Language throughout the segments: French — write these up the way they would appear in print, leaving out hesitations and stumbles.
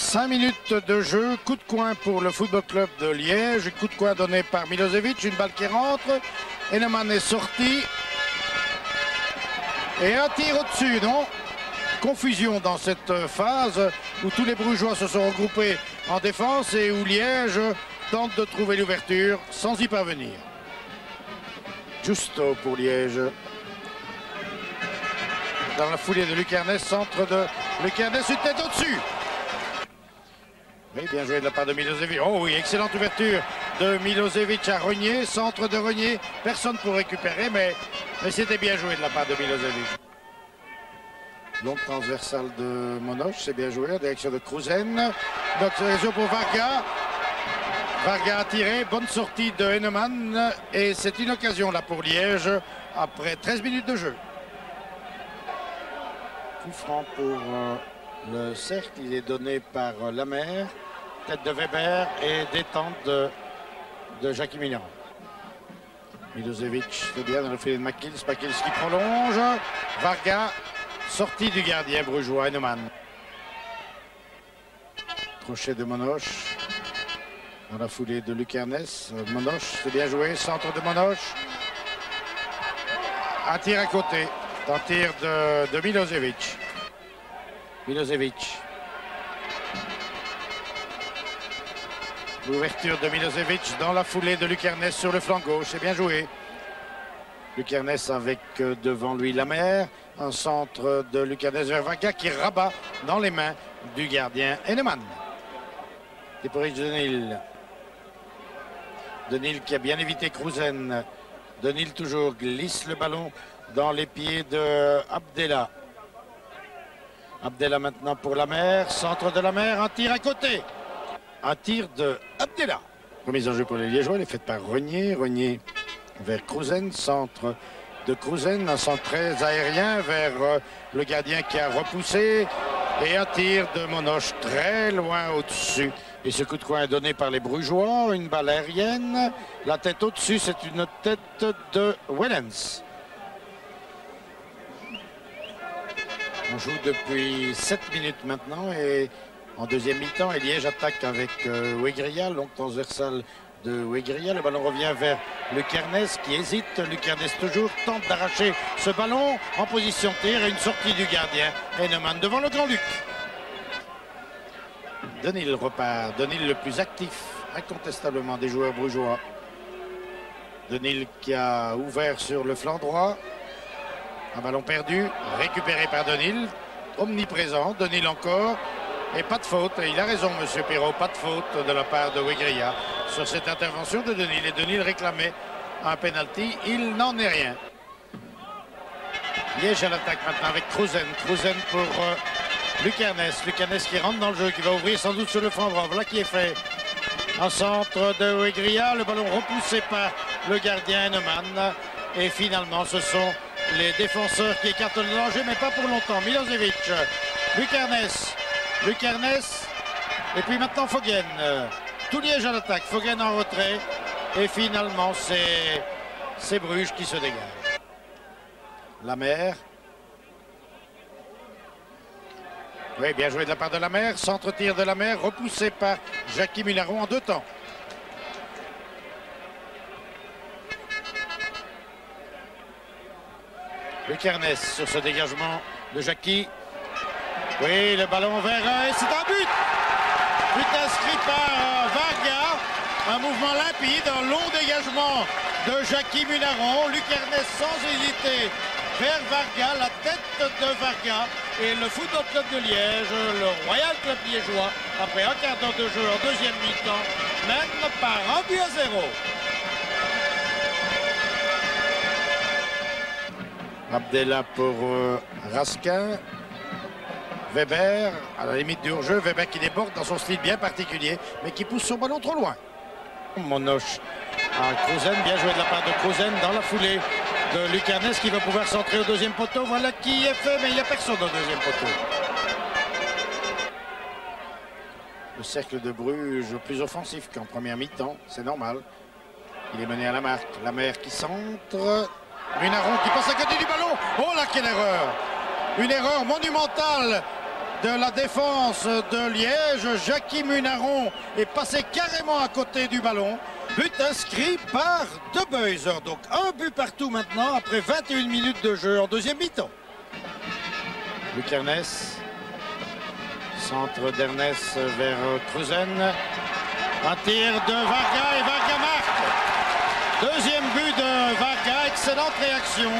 5 minutes de jeu, coup de coin pour le Football Club de Liège, coup de coin donné par Milosevic, une balle qui rentre, Heinemann est sorti, et un tir au-dessus, non? Confusion dans cette phase où tous les Brugeois se sont regroupés en défense et où Liège tente de trouver l'ouverture sans y parvenir. Justo pour Liège. Dans la foulée de Lucarnes, centre de Lucarnes, une tête au-dessus. Oui, bien joué de la part de Milosevic. Oh oui, excellente ouverture de Milosevic à Renier, centre de Renier. Personne pour récupérer, mais c'était bien joué de la part de Milosevic. Longue transversale de Monoche, c'est bien joué, en direction de Kruzen. Notre pour Varga. Varga a tiré, bonne sortie de Heinemann. Et c'est une occasion là pour Liège, après 13 minutes de jeu. Coup franc pour le cercle, il est donné par Lamère. Tête de Weber et détente de Jackie Mignon. Milosevic, c'est bien dans le filet de McKills. McKills qui prolonge. Varga, sortie du gardien brugeois Heinemann. Crochet de Monoche. Dans la foulée de Lucarnes. Monoche, c'est bien joué. Centre de Monoche. Un tir à côté. Un tir de Milosevic. Milosevic. L'ouverture de Milosevic dans la foulée de Lucarnes sur le flanc gauche. C'est bien joué. Lucarnes avec devant lui Lamère. Un centre de Lucarnes vers Varga qui rabat dans les mains du gardien Heinemann. Et pour Denil. Denil qui a bien évité Kruzen. Denil toujours glisse le ballon dans les pieds de Abdella. Abdella maintenant pour Lamère. Centre de Lamère. Un tir à côté. Un tir de Abdella. Remise en jeu pour les Liégeois, elle est faite par Renier. Renier vers Kruzen, centre de Kruzen, un centre très aérien vers le gardien qui a repoussé. Et un tir de Monoche très loin au-dessus. Et ce coup de coin est donné par les Brugeois, une balle aérienne. La tête au-dessus, c'est une tête de Wellens. On joue depuis 7 minutes maintenant et en deuxième mi-temps, et Liège attaque avec Wegria, longue transversale de Wegria. Le ballon revient vers Lucarnes qui hésite. Lucarnes toujours tente d'arracher ce ballon en position de tir et une sortie du gardien Heinemann devant le Grand Luc. Denil repart. Denil le plus actif incontestablement des joueurs brugeois. Denil qui a ouvert sur le flanc droit. Un ballon perdu, récupéré par Denil. Omniprésent, Denil encore. Et pas de faute, il a raison monsieur Perrault, pas de faute de la part de Wegria sur cette intervention de Denil. Et Denil réclamait un penalty, il n'en est rien. Liège à l'attaque maintenant avec Kruzen. Kruzen pour Lucarnes. Lucarnes qui rentre dans le jeu, qui va ouvrir sans doute sur le flanc droit. Voilà qui est fait. Un centre de Wegria, le ballon repoussé par le gardien Heinemann. Et finalement ce sont les défenseurs qui écartent le danger, mais pas pour longtemps. Milosevic, Lucarnes. Lucarnes, et puis maintenant Foggen. Tout Liège à l'attaque, Foggen en retrait. Et finalement, c'est Bruges qui se dégage. Lamère. Oui, bien joué de la part de Lamère. Centre-tir de Lamère, repoussé par Jackie Munaron en 2 temps. Lucarnes sur ce dégagement de Jackie. Oui, le ballon vers et c'est un but. But inscrit par Varga. Un mouvement limpide, un long dégagement de Jackie Munaron. Lucarnes sans hésiter vers Varga, la tête de Varga. Et le Football Club de Liège, le Royal Club liégeois, après un quart d'heure de jeu en deuxième mi-temps, mène par 1-0. Abdella pour Raskin. Weber, à la limite du hors-jeu, Weber qui déborde dans son style bien particulier, mais qui pousse son ballon trop loin. Monoche à Kruzen, bien joué de la part de Kruzen dans la foulée de Lucarnes qui va pouvoir centrer au deuxième poteau. Voilà qui est fait, mais il n'y a personne au deuxième poteau. Le cercle de Bruges plus offensif qu'en première mi-temps, c'est normal. Il est mené à la marque. Lamère qui centre. Munaron qui passe à côté du ballon. Oh là, quelle erreur! Une erreur monumentale de la défense de Liège. Jackie Munaron est passé carrément à côté du ballon. But inscrit par De Buyser. Donc un but partout maintenant après 21 minutes de jeu en deuxième mi-temps. Luc Ernest. Centre d'Ernest vers Cruzen. Un tir de Varga et Varga marque. Deuxième but de Varga. Excellente réaction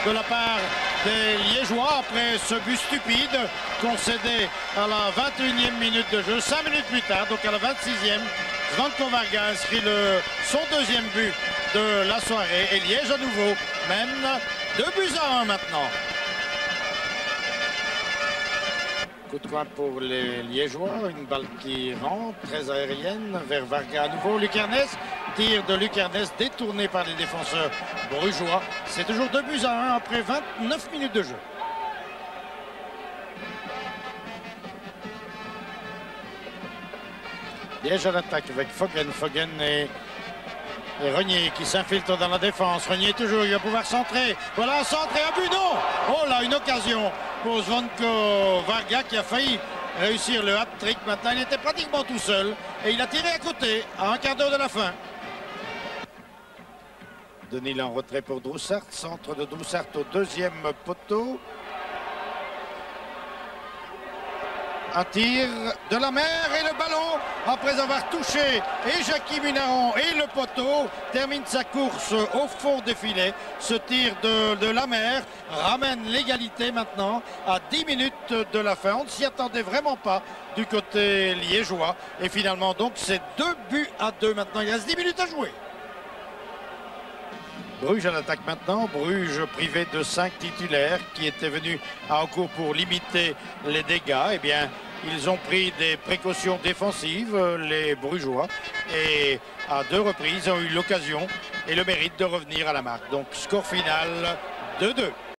de la part des Liégeois après ce but stupide concédé à la 21e minute de jeu. 5 minutes plus tard, donc à la 26e, Zvonko Varga inscrit son deuxième but de la soirée. Et Liège à nouveau mène 2-1 maintenant. Coup de coin pour les Liégeois, une balle qui rentre, très aérienne, vers Varga à nouveau. Luc Ernest, tir de Luc Ernest détourné par les défenseurs brugeois. C'est toujours 2-1 après 29 minutes de jeu. Liège à l'attaque avec Foggen. Foggen et Renier qui s'infiltre dans la défense. Renier toujours, il va pouvoir centrer. Voilà un centre et un but, non! Oh là, une occasion pour Zvonko Varga qui a failli réussir le hat-trick. Maintenant, il était pratiquement tout seul et il a tiré à côté à un quart d'heure de la fin. Denis en retrait pour Droussart. Centre de Droussart au deuxième poteau. Un tir de la mer et le ballon, après avoir touché et Jackie Munaron et le poteau, termine sa course au fond des filets. Ce tir de la mer ramène l'égalité maintenant à 10 minutes de la fin. On ne s'y attendait vraiment pas du côté liégeois. Et finalement, donc, c'est 2-2 maintenant. Il reste 10 minutes à jouer. Bruges à l'attaque maintenant. Bruges privé de 5 titulaires qui étaient venus à Aucourt pour limiter les dégâts. Eh bien, ils ont pris des précautions défensives, les Brugeois, et à 2 reprises ont eu l'occasion et le mérite de revenir à la marque. Donc, score final 2-2.